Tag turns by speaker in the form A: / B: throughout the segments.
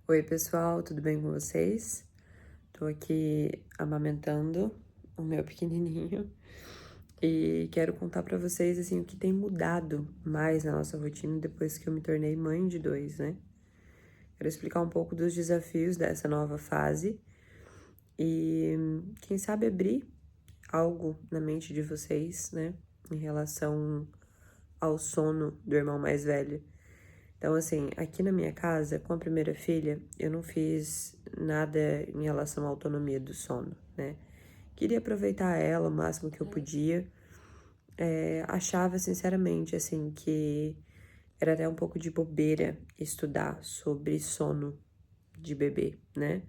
A: Oi, pessoal, tudo bem com vocês? Tô aqui amamentando o meu pequenininho e quero contar pra vocês, assim, o que tem mudado mais na nossa rotina depois que eu me tornei mãe de dois, né? Quero explicar um pouco dos desafios dessa nova fase e, quem sabe, abrir algo na mente de vocês, né, em relação ao sono do irmão mais velho. Então, assim, aqui na minha casa, com a primeira filha, eu não fiz nada em relação à autonomia do sono, né? Queria aproveitar ela o máximo que eu podia. Achava, sinceramente, assim, que era até um pouco de bobeira estudar sobre sono de bebê, né?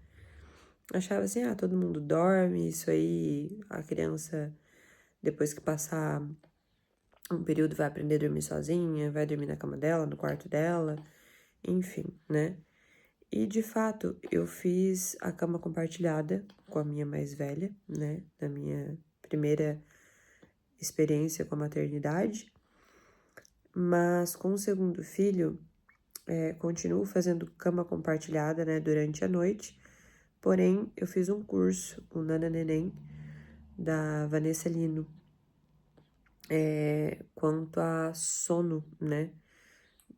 A: Achava assim, todo mundo dorme, isso aí, a criança, depois que passar um período, vai aprender a dormir sozinha, vai dormir na cama dela, no quarto dela, enfim, né? E de fato, eu fiz a cama compartilhada com a minha mais velha, né? Na minha primeira experiência com a maternidade. Mas com o segundo filho, continuo fazendo cama compartilhada, né? Durante a noite. Porém, eu fiz um curso, o Nana Neném, da Vanessa Lino, quanto a sono, né?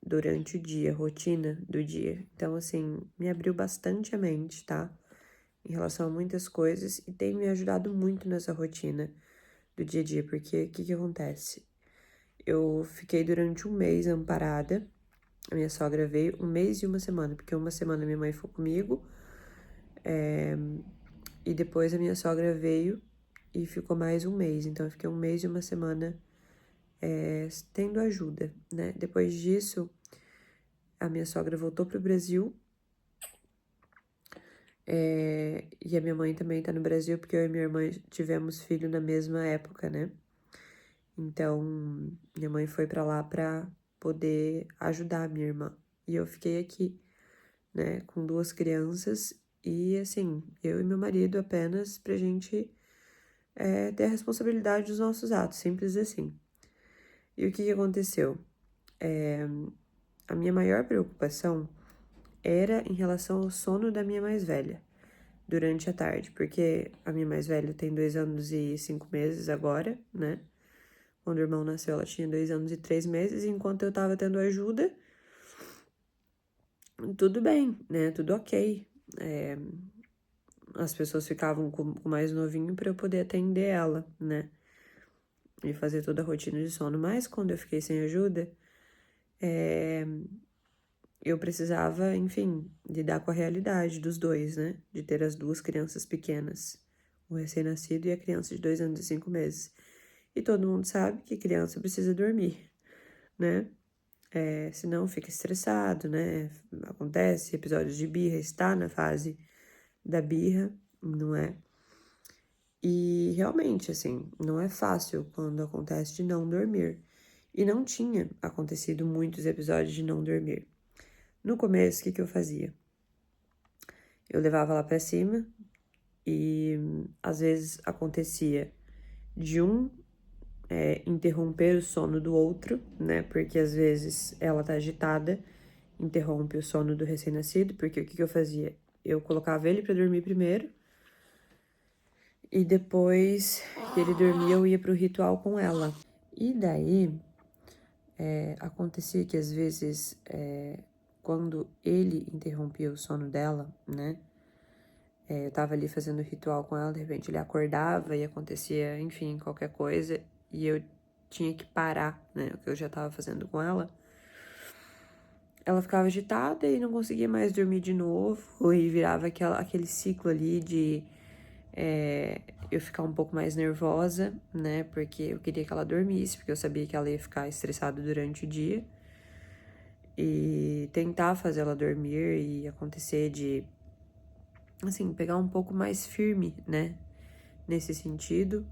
A: Durante o dia, rotina do dia. Então, assim, me abriu bastante a mente, tá? Em relação a muitas coisas e tem me ajudado muito nessa rotina do dia a dia, porque o que que acontece? Eu fiquei durante um mês amparada, a minha sogra veio um mês e uma semana, porque uma semana minha mãe foi comigo, e depois a minha sogra veio e ficou mais um mês, então eu fiquei um mês e uma semana tendo ajuda, né? Depois disso, a minha sogra voltou pro Brasil, e a minha mãe também tá no Brasil, porque eu e minha irmã tivemos filho na mesma época, né? Então, minha mãe foi pra lá pra poder ajudar a minha irmã. E eu fiquei aqui, né, com duas crianças e, assim, eu e meu marido apenas pra gente ter a responsabilidade dos nossos atos, simples assim. E o que que aconteceu? A minha maior preocupação era em relação ao sono da minha mais velha durante a tarde, porque a minha mais velha tem 2 anos e 5 meses agora, né? Quando o irmão nasceu, ela tinha 2 anos e 3 meses, e enquanto eu tava tendo ajuda, tudo bem, né? Tudo ok. As pessoas ficavam com o mais novinho para eu poder atender ela, né? E fazer toda a rotina de sono. Mas quando eu fiquei sem ajuda, eu precisava, enfim, lidar com a realidade dos dois, né? De ter as duas crianças pequenas, o recém-nascido e a criança de 2 anos e 5 meses. E todo mundo sabe que criança precisa dormir, né? Senão fica estressado, né? Acontece episódios de birra, está na fase da birra, não é? E realmente, assim, não é fácil quando acontece de não dormir. E não tinha acontecido muitos episódios de não dormir. No começo, o que que eu fazia? Eu levava lá pra cima e às vezes acontecia de um interromper o sono do outro, né? Porque às vezes ela tá agitada, interrompe o sono do recém-nascido, porque o que que eu fazia? Eu colocava ele pra dormir primeiro e depois que ele dormia eu ia pro ritual com ela. E daí acontecia que às vezes quando ele interrompia o sono dela, né? Eu tava ali fazendo o ritual com ela, de repente ele acordava e acontecia, enfim, qualquer coisa, e eu tinha que parar, né? O que eu já tava fazendo com ela. Ela ficava agitada e não conseguia mais dormir de novo, e virava aquele ciclo ali de eu ficar um pouco mais nervosa, né? Porque eu queria que ela dormisse, porque eu sabia que ela ia ficar estressada durante o dia. E tentar fazer ela dormir e acontecer de, assim, pegar um pouco mais firme, né? Nesse sentido.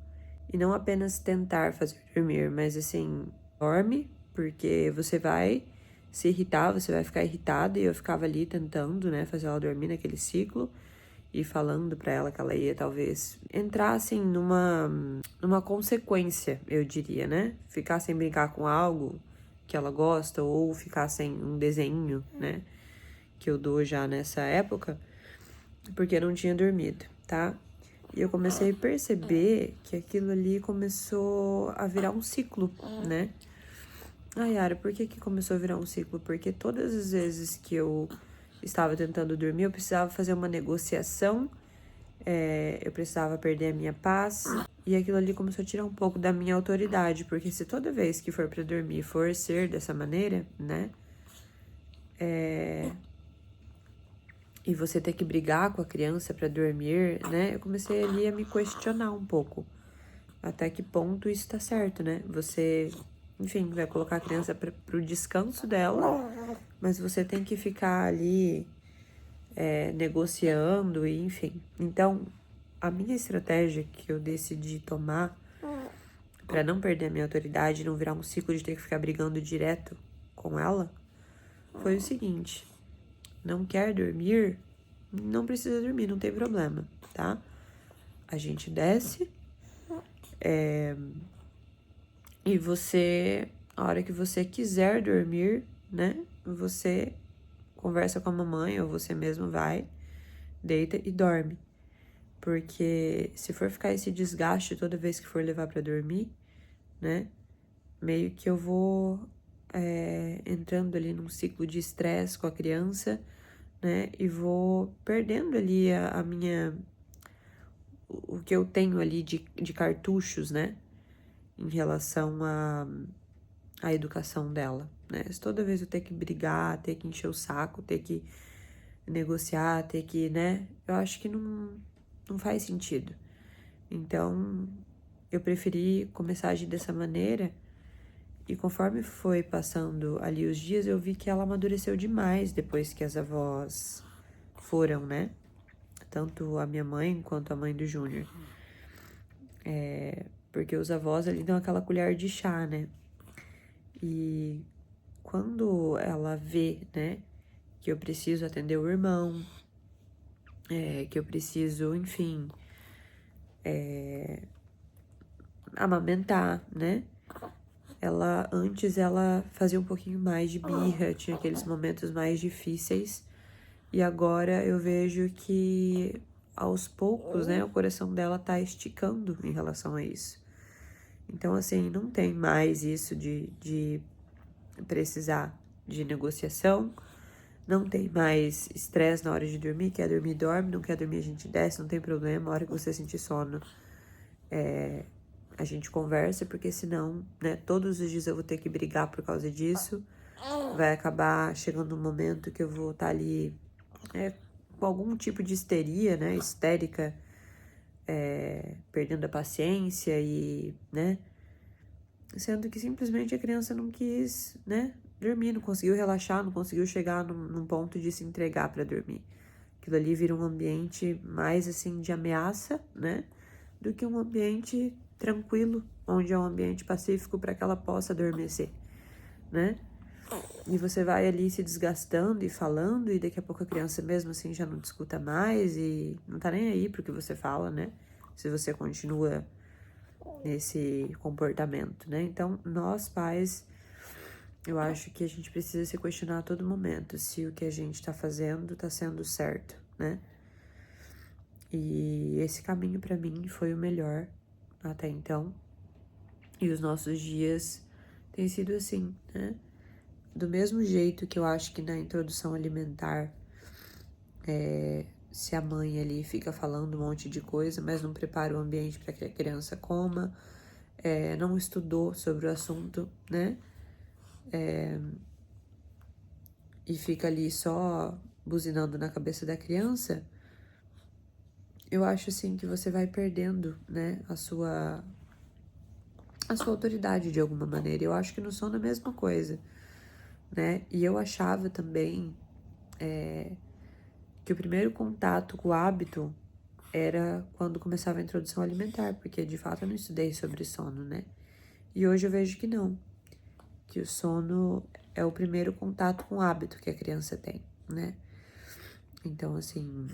A: E não apenas tentar fazer dormir, mas assim, dorme, porque você vai se irritar, você vai ficar irritada. E eu ficava ali tentando, né, fazer ela dormir naquele ciclo e falando pra ela que ela ia talvez entrar assim numa consequência, eu diria, né? Ficar sem brincar com algo que ela gosta ou ficar sem um desenho, né? que eu dou já nessa época, porque não tinha dormido, tá? E eu comecei a perceber que aquilo ali começou a virar um ciclo, né? Ah, Yara, por que que começou a virar um ciclo? Porque todas as vezes que eu estava tentando dormir, eu precisava fazer uma negociação, eu precisava perder a minha paz, e aquilo ali começou a tirar um pouco da minha autoridade, porque se toda vez que for pra dormir for ser dessa maneira, né? E você ter que brigar com a criança pra dormir, né? Eu comecei ali a me questionar um pouco. Até que ponto isso tá certo, né? Você, enfim, vai colocar a criança pro descanso dela, mas você tem que ficar ali negociando e enfim. Então, a minha estratégia que eu decidi tomar pra não perder a minha autoridade, não virar um ciclo de ter que ficar brigando direto com ela, foi o seguinte: não quer dormir? Não precisa dormir, não tem problema, tá? A gente desce, e você, a hora que você quiser dormir, né? Você conversa com a mamãe ou você mesmo vai, deita e dorme. Porque se for ficar esse desgaste toda vez que for levar pra dormir, né? Meio que eu vou entrando ali num ciclo de estresse com a criança, né? E vou perdendo ali a minha... O que eu tenho ali de cartuchos, né? Em relação a educação dela, né? Se toda vez eu ter que brigar, ter que encher o saco, ter que negociar, ter que, né? Eu acho que não faz sentido. Então, eu preferi começar a agir dessa maneira e conforme foi passando ali os dias, eu vi que ela amadureceu demais depois que as avós foram, né? Tanto a minha mãe quanto a mãe do Júnior. Porque os avós ali dão aquela colher de chá, né? E quando ela vê, né, que eu preciso atender o irmão, que eu preciso, enfim, amamentar, né? Antes ela fazia um pouquinho mais de birra, tinha aqueles momentos mais difíceis. E agora eu vejo que aos poucos, né, o coração dela tá esticando em relação a isso. Então, assim, não tem mais isso de precisar de negociação, não tem mais estresse na hora de dormir, quer dormir, dorme, não quer dormir, a gente desce, não tem problema, a hora que você sentir sono, a gente conversa, porque senão, né, todos os dias eu vou ter que brigar por causa disso, vai acabar chegando um momento que eu vou estar ali com algum tipo de histeria, né, histérica, perdendo a paciência e, né, sendo que simplesmente a criança não quis, né, dormir, não conseguiu relaxar, não conseguiu chegar num ponto de se entregar para dormir. Aquilo ali vira um ambiente mais, assim, de ameaça, né, do que um ambiente tranquilo, onde é um ambiente pacífico para que ela possa adormecer, né? E você vai ali se desgastando e falando, e daqui a pouco a criança mesmo assim já não te escuta mais e não tá nem aí pro que você fala, né? Se você continua nesse comportamento, né? Então, nós pais, eu acho que a gente precisa se questionar a todo momento se o que a gente tá fazendo tá sendo certo, né? E esse caminho para mim foi o melhor até então. E os nossos dias têm sido assim, né? Do mesmo jeito que eu acho que na introdução alimentar, se a mãe ali fica falando um monte de coisa, mas não prepara o ambiente para que a criança coma, não estudou sobre o assunto, né? E fica ali só buzinando na cabeça da criança, eu acho assim que você vai perdendo, né, a sua autoridade de alguma maneira. Eu acho que no sono é a mesma coisa, né? E eu achava também que o primeiro contato com o hábito era quando começava a introdução alimentar, porque de fato eu não estudei sobre sono, né? E hoje eu vejo que não, que o sono é o primeiro contato com o hábito que a criança tem, né? Então, assim,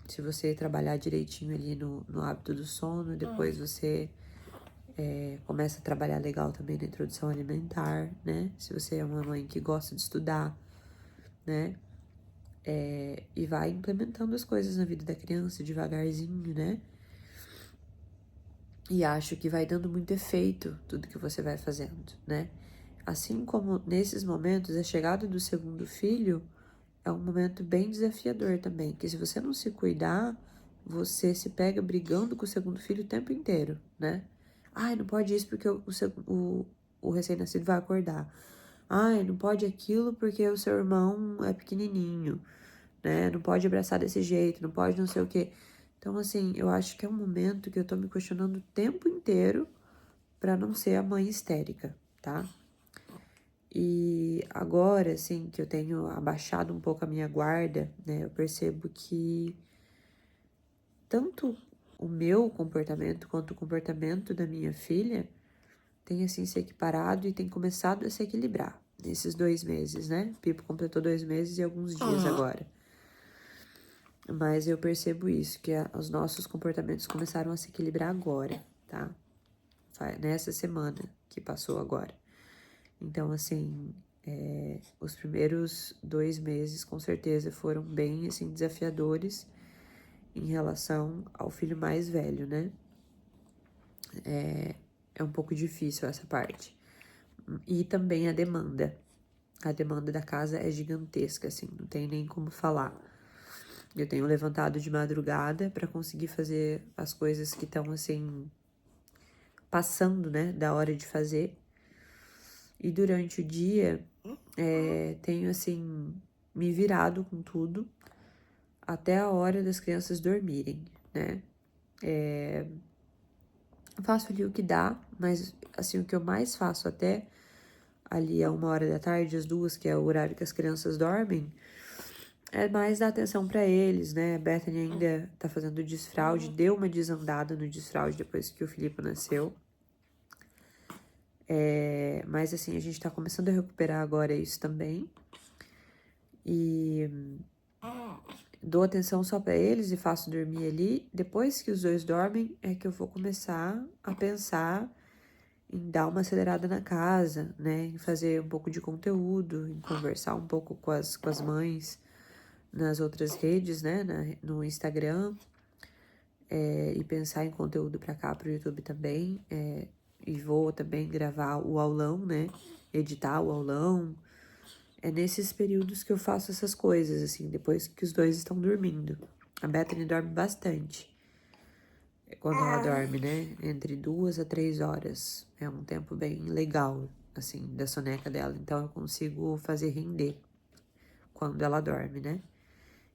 A: se você trabalhar direitinho ali no hábito do sono, depois você começa a trabalhar legal também na introdução alimentar, né? Se você é uma mãe que gosta de estudar, né? e vai implementando as coisas na vida da criança devagarzinho, né? E acho que vai dando muito efeito tudo que você vai fazendo, né? Assim como nesses momentos, a chegada do segundo filho é um momento bem desafiador também, que se você não se cuidar, você se pega brigando com o segundo filho o tempo inteiro, né? Ai, não pode isso porque o recém-nascido vai acordar. Ai, não pode aquilo porque o seu irmão é pequenininho, né? Não pode abraçar desse jeito, não pode não sei o quê. Então, assim, eu acho que é um momento que eu tô me questionando o tempo inteiro pra não ser a mãe histérica, tá? E agora, assim, que eu tenho abaixado um pouco a minha guarda, né? Eu percebo que tanto o meu comportamento quanto o comportamento da minha filha tem, assim, se equiparado e tem começado a se equilibrar nesses 2 meses, né? Pipo completou 2 meses e alguns dias agora. Mas eu percebo isso, que os nossos comportamentos começaram a se equilibrar agora, tá? Nessa semana que passou agora. Então, assim, os primeiros 2 meses, com certeza, foram bem, assim, desafiadores em relação ao filho mais velho, né? É um pouco difícil essa parte. E também a demanda. A demanda da casa é gigantesca, assim, não tem nem como falar. Eu tenho levantado de madrugada para conseguir fazer as coisas que estão, assim, passando, né, da hora de fazer. E durante o dia, tenho, assim, me virado com tudo até a hora das crianças dormirem, né? Faço ali o que dá, mas, assim, o que eu mais faço até ali a 1 hora da tarde, as 2, que é o horário que as crianças dormem, é mais dar atenção pra eles, né? A Bethany ainda tá fazendo desfraude, deu uma desandada no desfraude depois que o Filipe nasceu. Mas assim, a gente tá começando a recuperar agora isso também. E dou atenção só pra eles e faço dormir ali. Depois que os dois dormem, é que eu vou começar a pensar em dar uma acelerada na casa, né? Em fazer um pouco de conteúdo, em conversar um pouco com as mães nas outras redes, né? No Instagram. E pensar em conteúdo pra cá, pro YouTube também. E vou também gravar o aulão, né? Editar o aulão. É nesses períodos que eu faço essas coisas, assim, depois que os dois estão dormindo. A Bethany dorme bastante. Quando ela dorme, né? Entre 2 a 3 horas. É um tempo bem legal, assim, da soneca dela. Então eu consigo fazer render quando ela dorme, né?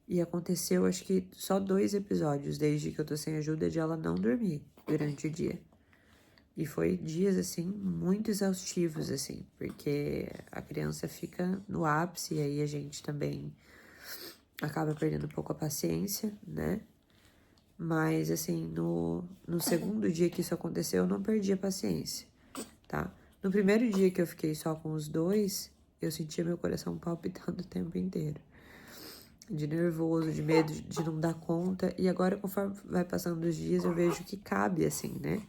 A: E aconteceu, acho que só 2 episódios desde que eu tô sem ajuda de ela não dormir durante o dia. E foi dias, assim, muito exaustivos, assim, porque a criança fica no ápice e aí a gente também acaba perdendo um pouco a paciência, né? Mas, assim, no segundo dia que isso aconteceu, eu não perdi a paciência, tá? No primeiro dia que eu fiquei só com os dois, eu sentia meu coração palpitando o tempo inteiro. De nervoso, de medo de não dar conta. E agora, conforme vai passando os dias, eu vejo que cabe, assim, né?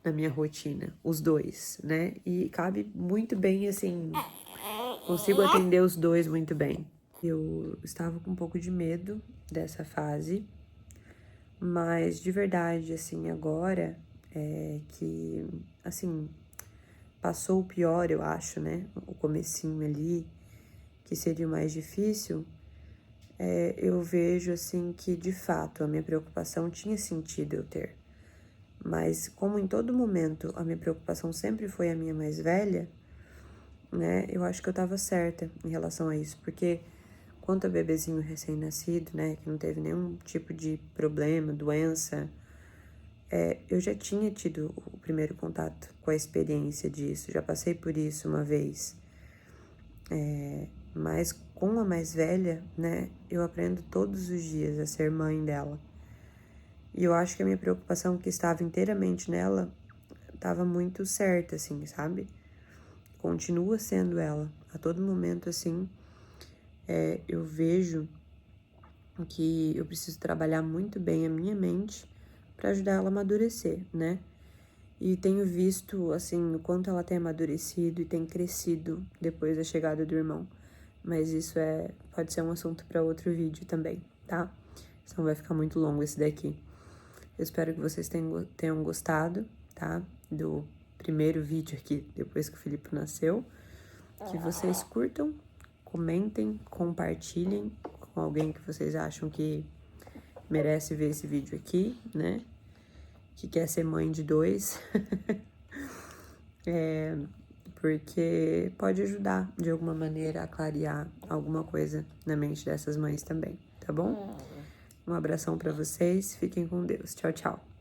A: Na minha rotina, os dois, né? E cabe muito bem, assim, consigo atender os dois muito bem. Eu estava com um pouco de medo dessa fase, mas de verdade, assim, agora é que, assim, passou o pior, eu acho, né? O comecinho ali, que seria o mais difícil, eu vejo, assim, que de fato a minha preocupação tinha sentido eu ter. Mas como em todo momento a minha preocupação sempre foi a minha mais velha, né? Eu acho que eu tava certa em relação a isso, porque quanto a bebezinho recém-nascido, né, que não teve nenhum tipo de problema, doença, eu já tinha tido o primeiro contato com a experiência disso, já passei por isso uma vez. Mas com a mais velha, né, eu aprendo todos os dias a ser mãe dela. E eu acho que a minha preocupação que estava inteiramente nela estava muito certa, assim, sabe? Continua sendo ela. A todo momento, assim, eu vejo que eu preciso trabalhar muito bem a minha mente para ajudar ela a amadurecer, né? E tenho visto, assim, o quanto ela tem amadurecido e tem crescido depois da chegada do irmão. mas isso pode ser um assunto para outro vídeo também, tá? Senão vai ficar muito longo esse daqui. Eu espero que vocês tenham gostado, tá? Do primeiro vídeo aqui, depois que o Filipe nasceu. Que vocês curtam, comentem, compartilhem com alguém que vocês acham que merece ver esse vídeo aqui, né? Que quer ser mãe de 2. Porque pode ajudar, de alguma maneira, a clarear alguma coisa na mente dessas mães também, tá bom? Um abração pra vocês, fiquem com Deus. Tchau, tchau.